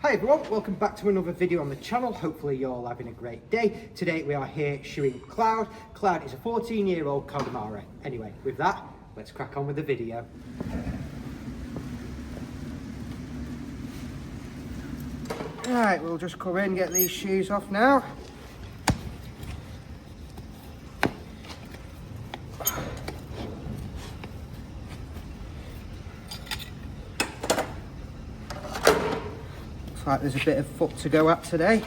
Hi everyone, welcome back to another video on the channel. Hopefully you're all having a great day. Today we are here shoeing Cloud. Cloud is a 14-year-old Connemara. Anyway, with that, let's crack on with the video. Right, we'll just come in and get these shoes off now. Looks like there's a bit of foot to go at today.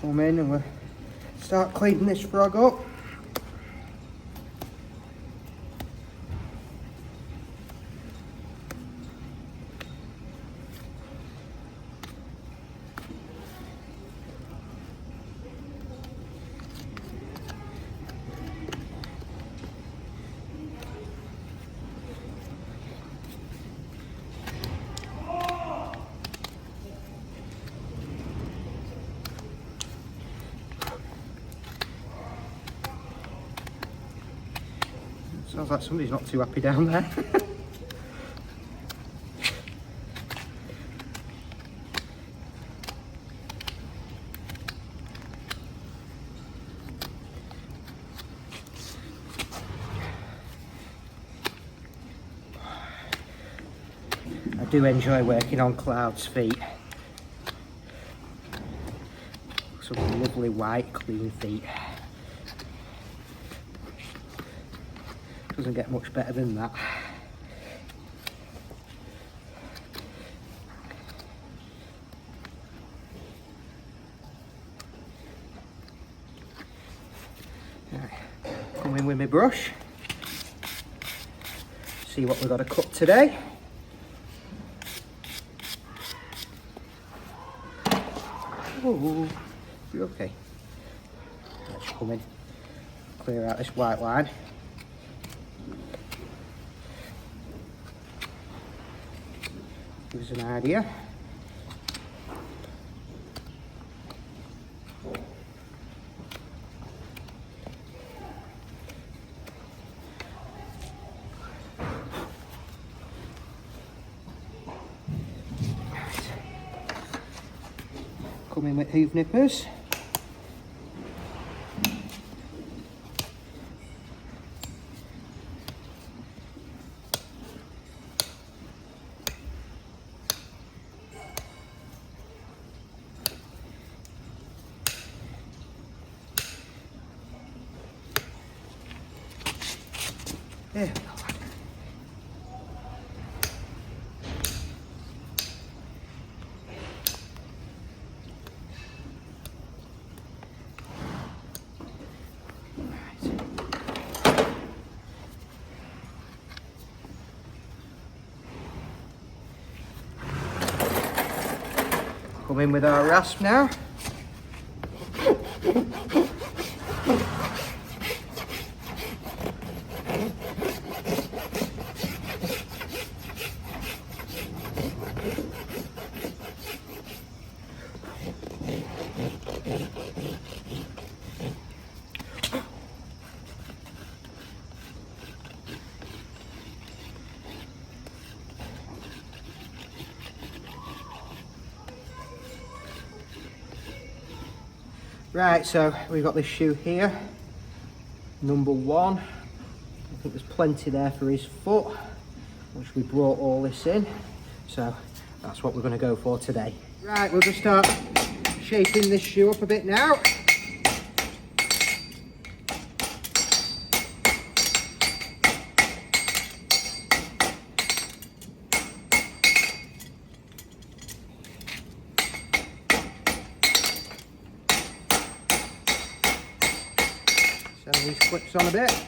Come in and we'll start cleaning this frog up. Sounds like somebody's not too happy down there. I do enjoy working on Cloud's feet. Some lovely white clean feet. Doesn't get much better than that. Right. Come in with my brush. See what we've got to cut today. Oh, you okay? Let's come in, clear out this white line. Give us an idea. Come in with hoof nippers. There we go. Come in with our rasp now. Right, so we've got this shoe here, number 1. I think there's plenty there for his foot, which we brought all this in. So that's what we're going to go for today. Right, we'll just start shaping this shoe up a bit now. These clips on a bit.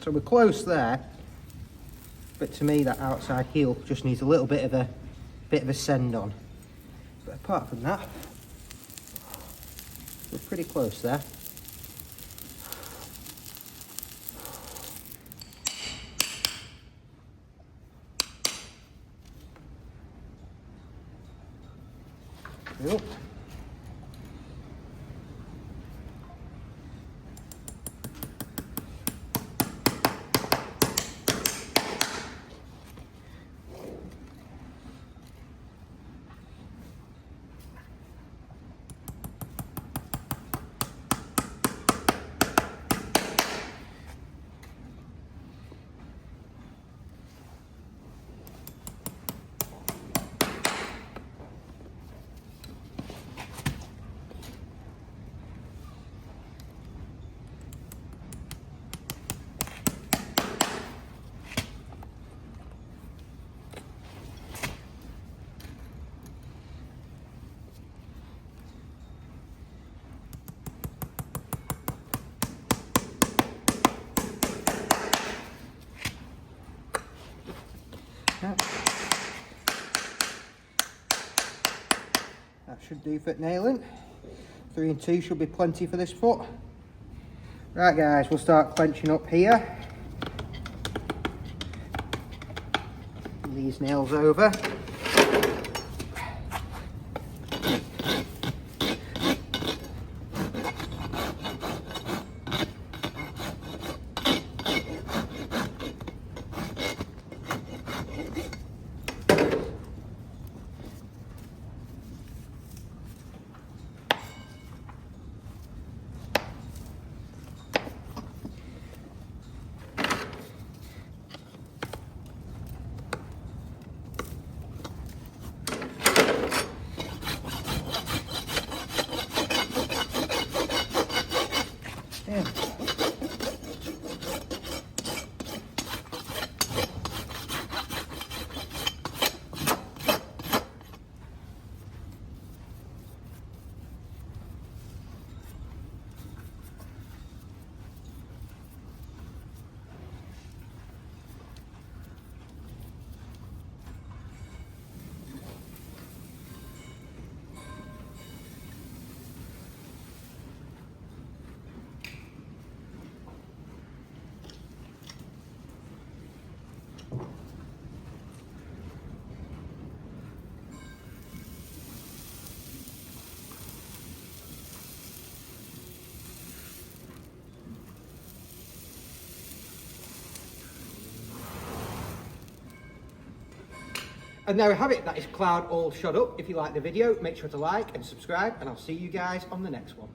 So we're close there, but to me that outside heel just needs a little bit of a send on. But apart from that, we're pretty close there. Yep. That should do for nailing. 3 and 2 should be plenty for this foot. Right guys, we'll start clenching up here. These nails over. Yeah. And there we have it, that is Cloud all shot up. If you like the video, make sure to like and subscribe, and I'll see you guys on the next one.